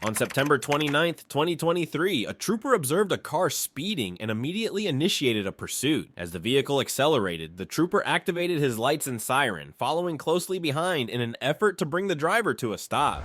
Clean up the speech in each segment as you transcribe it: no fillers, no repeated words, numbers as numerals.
On September 29th, 2023, a trooper observed a car speeding and immediately initiated a pursuit. As the vehicle accelerated, the trooper activated his lights and siren, following closely behind in an effort to bring the driver to a stop.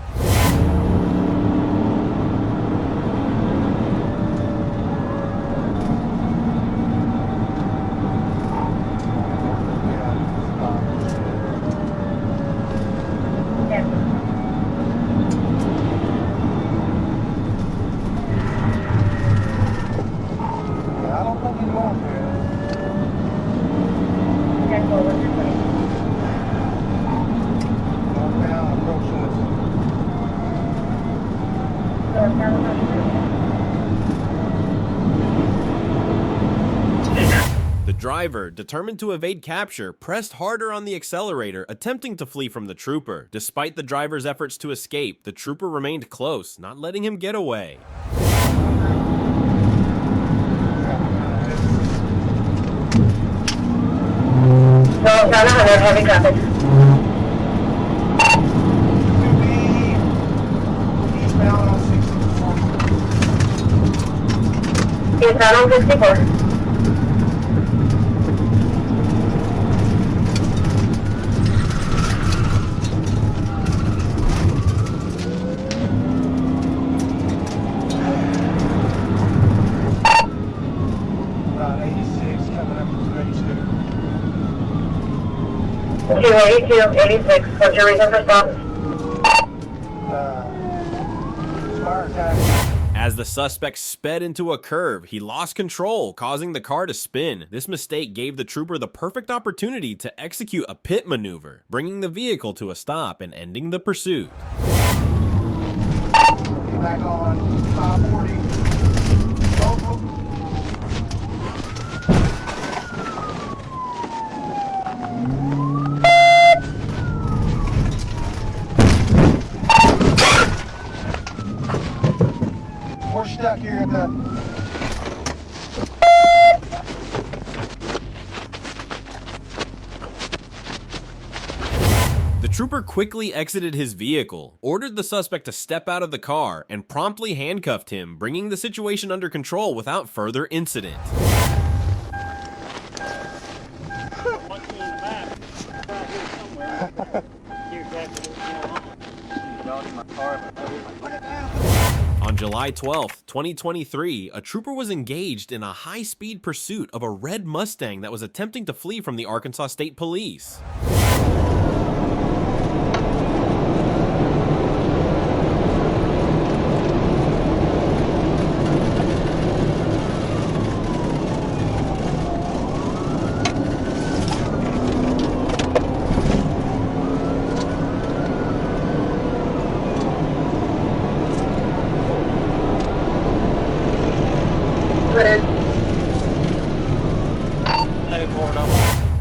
The driver, determined to evade capture, pressed harder on the accelerator, attempting to flee from the trooper. Despite the driver's efforts to escape, the trooper remained close, not letting him get away. Heavy traffic. Eastbound on 64. Kilo 8286, what's your reason for stop? As the suspect sped into a curve, he lost control, causing the car to spin. This mistake gave the trooper the perfect opportunity to execute a pit maneuver, bringing the vehicle to a stop and ending the pursuit. Back on 540. We're stuck here at the... The trooper quickly exited his vehicle, ordered the suspect to step out of the car, and promptly handcuffed him, bringing the situation under control without further incident. On July 12th, 2023, a trooper was engaged in a high-speed pursuit of a red Mustang that was attempting to flee from the Arkansas State Police.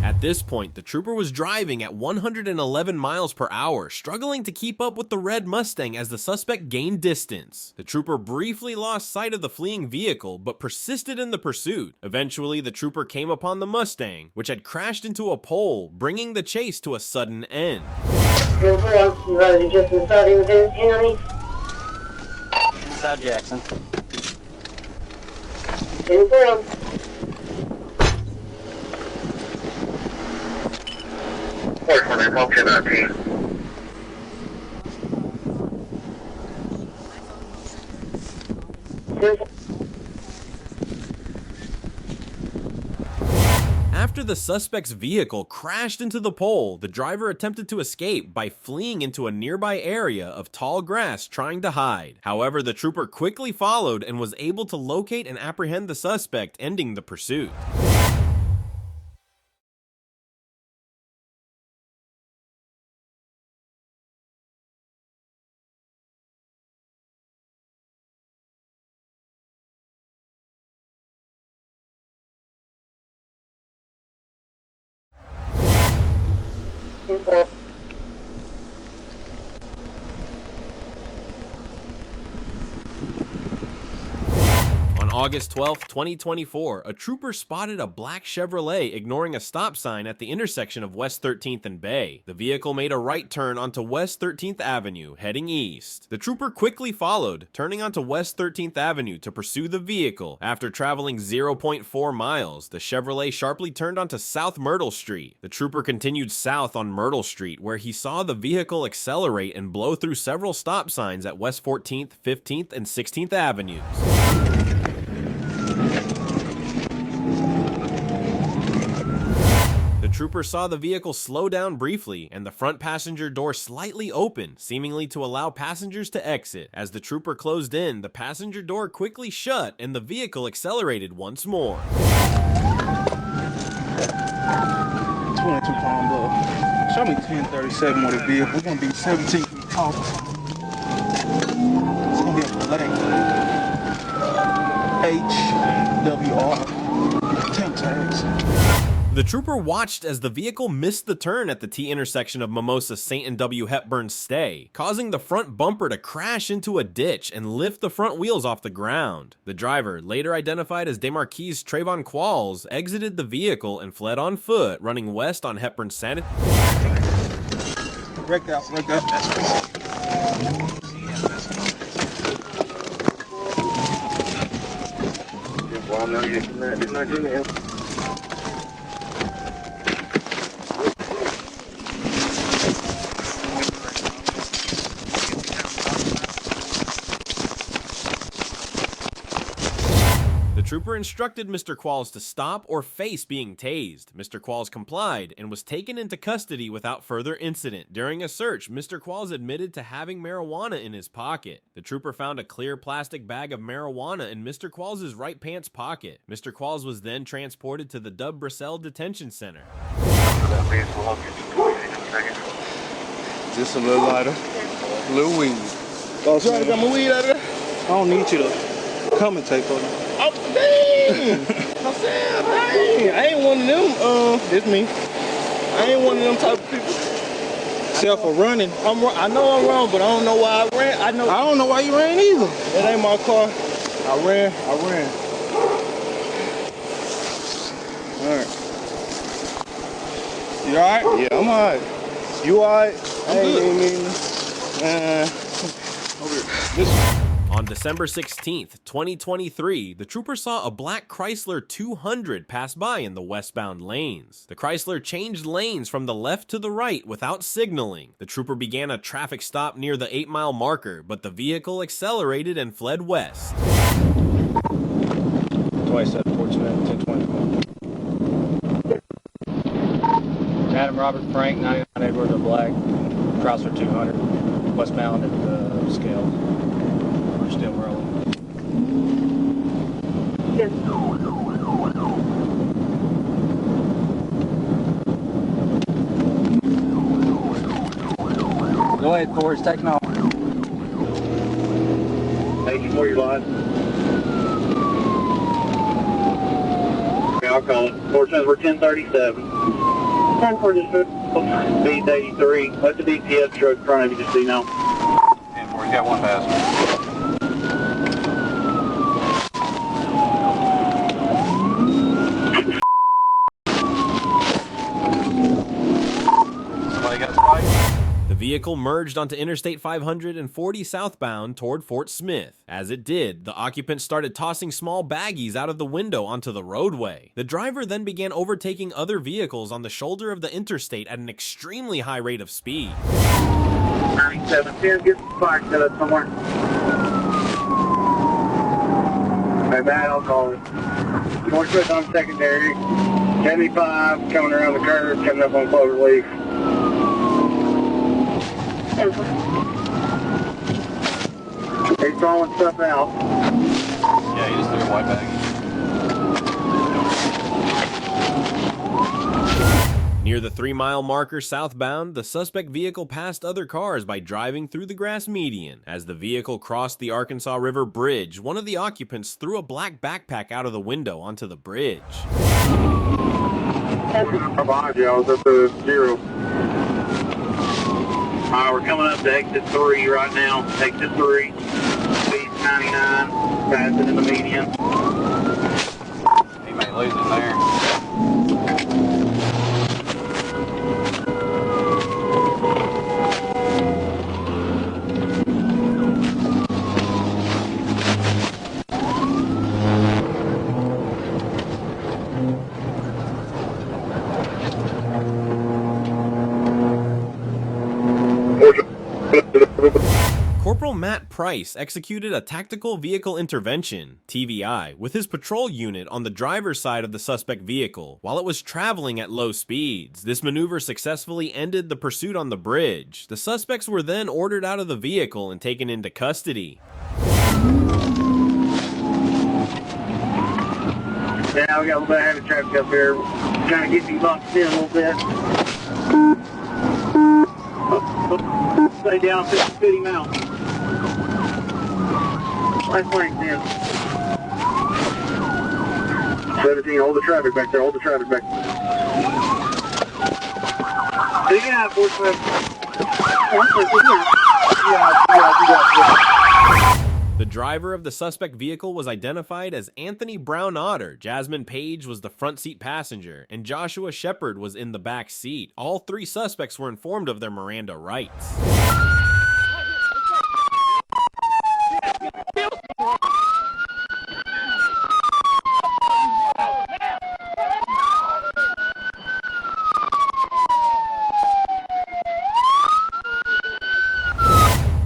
At this point, the trooper was driving at 111 miles per hour, struggling to keep up with the red Mustang as the suspect gained distance. The trooper briefly lost sight of the fleeing vehicle, but persisted in the pursuit. Eventually, the trooper came upon the Mustang, which had crashed into a pole, bringing the chase to a sudden end. Inside Jackson. After the suspect's vehicle crashed into the pole, the driver attempted to escape by fleeing into a nearby area of tall grass trying to hide. However, the trooper quickly followed and was able to locate and apprehend the suspect, ending the pursuit. On August 12, 2024, a trooper spotted a black Chevrolet ignoring a stop sign at the intersection of West 13th and Bay. The vehicle made a right turn onto West 13th Avenue, heading east. The trooper quickly followed, turning onto West 13th Avenue to pursue the vehicle. After traveling 0.4 miles, the Chevrolet sharply turned onto South Myrtle Street. The trooper continued south on Myrtle Street, where he saw the vehicle accelerate and blow through several stop signs at West 14th, 15th, and 16th Avenues. The trooper saw the vehicle slow down briefly and the front passenger door slightly open, seemingly to allow passengers to exit. As the trooper closed in, the passenger door quickly shut and the vehicle accelerated once more. 22 Palm Bluff. Show me 1037 with a vehicle. We're gonna be 17 feet tall. It's gonna be a flag. HWR. Temp tags. The trooper watched as the vehicle missed the turn at the T intersection of Mimosa St. and W. Hepburn Stay, causing the front bumper to crash into a ditch and lift the front wheels off the ground. The driver, later identified as DeMarquise Trayvon Qualls, exited the vehicle and fled on foot, running west on Hepburn Sanit. Break out. The trooper instructed Mr. Qualls to stop or face being tased. Mr. Qualls complied and was taken into custody without further incident. During a search, Mr. Qualls admitted to having marijuana in his pocket. The trooper found a clear plastic bag of marijuana in Mr. Qualls' right pants pocket. Mr. Qualls was then transported to the Dub Brissell Detention Center. Just a little lighter, a little weed. Oh, so I got my weed out of there? I don't need you to commentate for me. Oh, dang! I said, dang! I ain't one of them, it's me. I ain't one of them type of people. Except for running. I know I'm wrong, but I don't know why I ran. I don't know why you ran either. It ain't my car. I ran. Alright. You alright? Yeah, I'm alright. You alright? I ain't even On December 16th, 2023, the trooper saw a black Chrysler 200 pass by in the westbound lanes. The Chrysler changed lanes from the left to the right without signaling. The trooper began a traffic stop near the 8-mile marker, but the vehicle accelerated and fled west. 27, 14, 10, 20. Adam Robert Frank, 99 Edward of Black, Chrysler 200, westbound at the scale. We're still rolling. Yes. Go ahead, Forrest, taking off. Thank you for your line. Okay, I'll call it. Fortunately, we're 1037. 1042. Speed 83. Let the DPS truck in front of you just so you know. 10-4, you got one passenger. Somebody got a spike? The vehicle merged onto Interstate 540 southbound toward Fort Smith. As it did, the occupant started tossing small baggies out of the window onto the roadway. The driver then began overtaking other vehicles on the shoulder of the interstate at an extremely high rate of speed. 9710, get the spike set up somewhere. Hey, Matt, I'll call it. Northwest on secondary. 75 coming around the curve, coming up on Cloverleaf. He's throwing stuff out. Yeah, he just threw a white bag. Near the 3-mile marker southbound, the suspect vehicle passed other cars by driving through the grass median. As the vehicle crossed the Arkansas River Bridge, one of the occupants threw a black backpack out of the window onto the bridge. Behind you, I was up to 0. Alright, we're coming up to exit 3 right now. Exit 3. Speed 99, passing in the median. Corporal Matt Price executed a Tactical Vehicle Intervention, TVI, with his patrol unit on the driver's side of the suspect vehicle while it was traveling at low speeds. This maneuver successfully ended the pursuit on the bridge. The suspects were then ordered out of the vehicle and taken into custody. Yeah, we got a little bit of heavy traffic up here. Trying to get these boxes in a little bit. Stay down, 50 mount. Last length in. 17, hold the traffic back there, hold the traffic back there. Take it out, 45. The driver of the suspect vehicle was identified as Anthony Brown Otter. Jasmine Page was the front seat passenger, and Joshua Shepard was in the back seat. All three suspects were informed of their Miranda rights.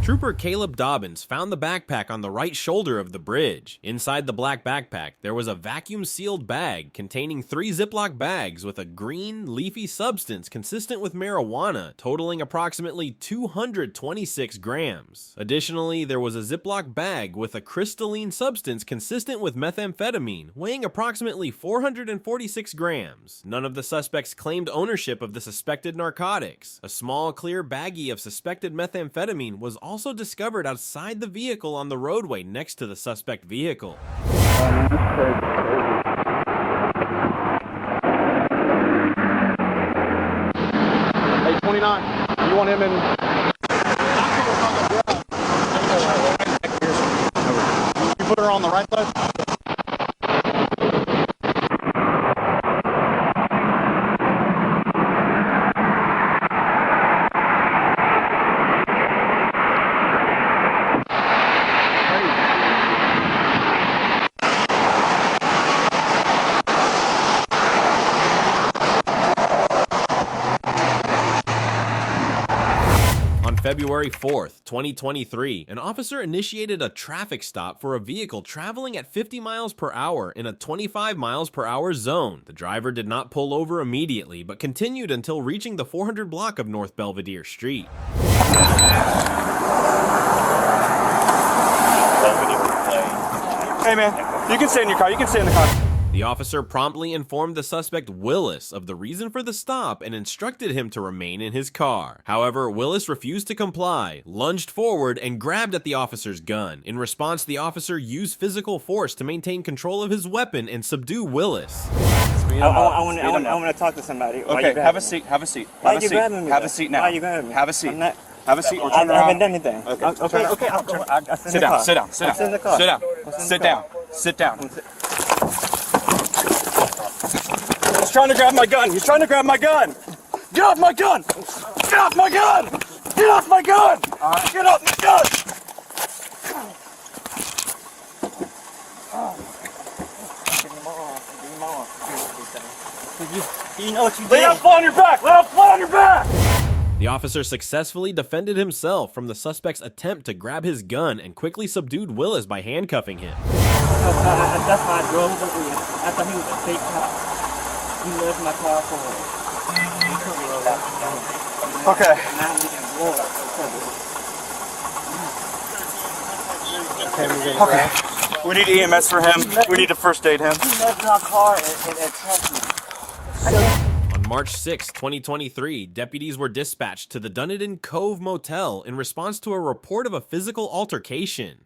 Trooper Caleb Dobbins found the backpack on the right shoulder of the bridge. Inside the black backpack, there was a vacuum-sealed bag containing 3 Ziploc bags with a green, leafy substance consistent with marijuana, totaling approximately 226 grams. Additionally, there was a Ziploc bag with a crystalline substance consistent with methamphetamine, weighing approximately 446 grams. None of the suspects claimed ownership of the suspected narcotics. A small, clear baggie of suspected methamphetamine was also discovered outside the vehicle on the roadway next to the suspect vehicle. Hey, 29, you want him in? You put her on the right side? February 4th, 2023, an officer initiated a traffic stop for a vehicle traveling at 50 miles per hour in a 25 miles per hour zone. The driver did not pull over immediately, but continued until reaching the 400 block of North Belvedere Street. Hey man, you can stay in your car, you can stay in the car. The officer promptly informed the suspect Willis of the reason for the stop and instructed him to remain in his car. However, Willis refused to comply, lunged forward, and grabbed at the officer's gun. In response, the officer used physical force to maintain control of his weapon and subdue Willis. I want to talk to somebody. Okay, have a seat, have a seat. Why are you grabbing me? Have a seat now. Why are you grabbing me? Have a seat. Not, have a seat or I turn around. haven't done anything. Okay, Okay, I'll sit down, sit down, sit down. Sit in the car. Sit down, Sit sit down, sit down. He's trying to grab my gun. He's trying to grab my gun. Get off my gun. Get off my gun. Get off my gun. Get off my gun. You know what you did. Lay down flat on your back. Lay down flat on your back. The officer successfully defended himself from the suspect's attempt to grab his gun and quickly subdued Willis by handcuffing him. That's why I drove over here. I thought he was a fake cop. He left my car for Okay. now we can blow it. Okay. We need EMS for him. We need to first aid him. He left my car and attacked me. On March 6, 2023, deputies were dispatched to the Dunedin Cove Motel in response to a report of a physical altercation.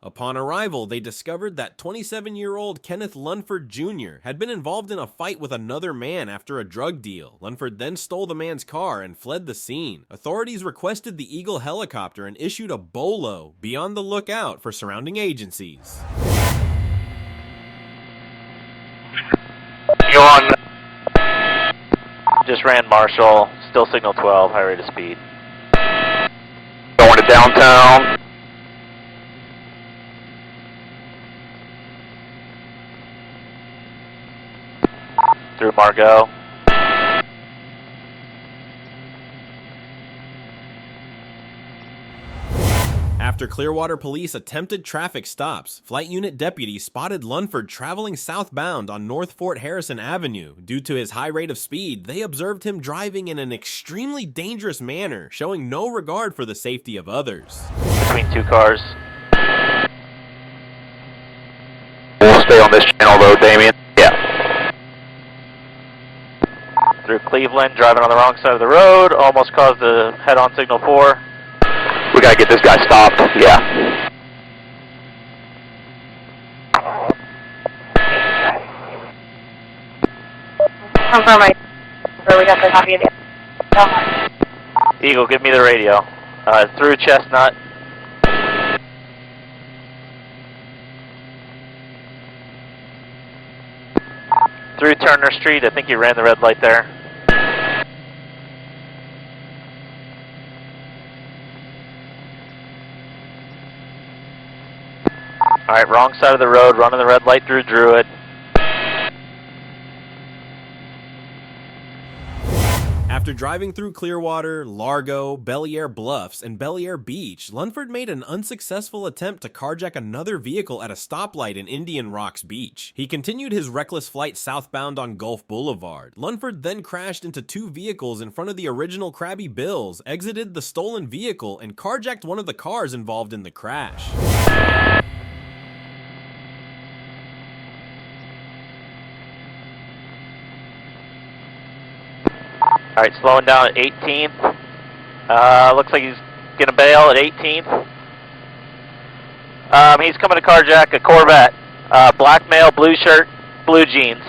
Upon arrival, they discovered that 27-year-old Kenneth Lunford Jr. had been involved in a fight with another man after a drug deal. Lunford then stole the man's car and fled the scene. Authorities requested the Eagle helicopter and issued a BOLO, be on the lookout for surrounding agencies. You on? Just ran Marshall, still signal 12, high rate of speed. Going to downtown. Through Margot. After Clearwater police attempted traffic stops, flight unit deputies spotted Lunford traveling southbound on North Fort Harrison Avenue. Due to his high rate of speed, they observed him driving in an extremely dangerous manner, showing no regard for the safety of others. Between two cars. We'll stay on this channel though, Damien. Yeah. Through Cleveland, driving on the wrong side of the road, almost caused a head-on signal 4. We gotta get this guy stopped, yeah. Confirm right. We got the copy of the Eagle, give me the radio. Through Chestnut. Through Turner Street, I think you ran the red light there. Alright, wrong side of the road, running the red light through Druid. After driving through Clearwater, Largo, Belliere Bluffs, and Belliere Beach, Lunford made an unsuccessful attempt to carjack another vehicle at a stoplight in Indian Rocks Beach. He continued his reckless flight southbound on Gulf Boulevard. Lunford then crashed into two vehicles in front of the original Krabby Bills, exited the stolen vehicle, and carjacked one of the cars involved in the crash. Alright, slowing down at 18th. Looks like he's gonna bail at 18th. He's coming to carjack a Corvette. Black male, blue shirt, blue jeans.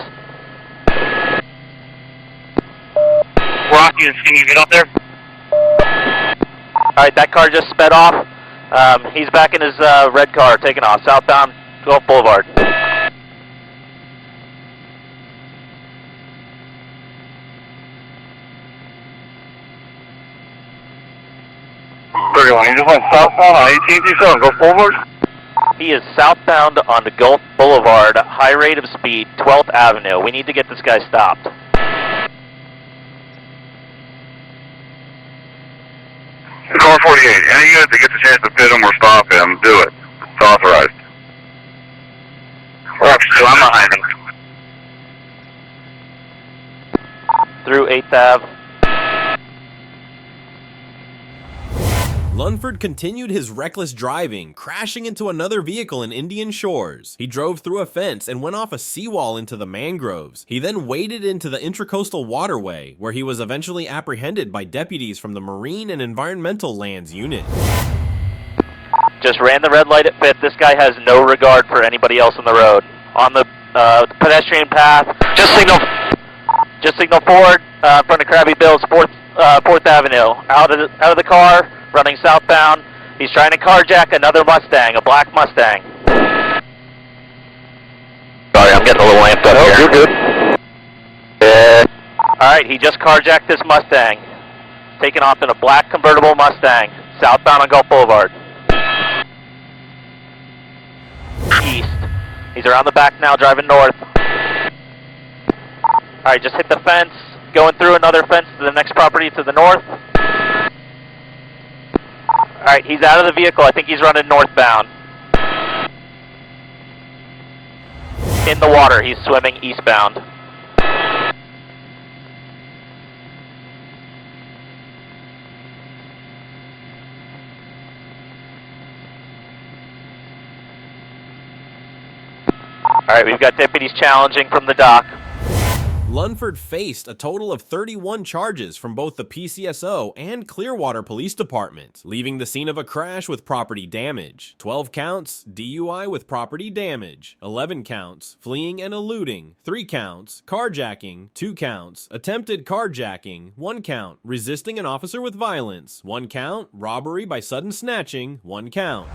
Rocky, can you get up there? Alright, that car just sped off. He's back in his red car, taking off, southbound Gulf Boulevard. He just went southbound on 18th, you said, on Gulf Boulevard? He is southbound on the Gulf Boulevard, high rate of speed, 12th Avenue. We need to get this guy stopped. Car 48, any unit that gets a chance to pit him or stop him, do it. It's authorized. I'm behind him. Through 8th Ave. Lunford continued his reckless driving, crashing into another vehicle in Indian Shores. He drove through a fence and went off a seawall into the mangroves. He then waded into the Intracoastal Waterway, where he was eventually apprehended by deputies from the Marine and Environmental Lands Unit. Just ran the red light at 5th. This guy has no regard for anybody else on the road. On the pedestrian path, just signal forward in front of Krabby Bill's 4th Avenue. Out of the car. Running southbound. He's trying to carjack another Mustang, a black Mustang. Sorry, I'm getting a little amped up here. You're good. Alright, he just carjacked this Mustang. Taking off in a black convertible Mustang, southbound on Gulf Boulevard. East. He's around the back now, driving north. Alright, just hit the fence. Going through another fence to the next property to the north. Alright, he's out of the vehicle. I think he's running northbound. In the water, he's swimming eastbound. Alright, we've got deputies challenging from the dock. Lunford faced a total of 31 charges from both the PCSO and Clearwater Police Department, leaving the scene of a crash with property damage. 12 counts, DUI with property damage. 11 counts, fleeing and eluding. 3 counts, carjacking. 2 counts, attempted carjacking. 1 count, resisting an officer with violence. 1 count, robbery by sudden snatching. 1 count.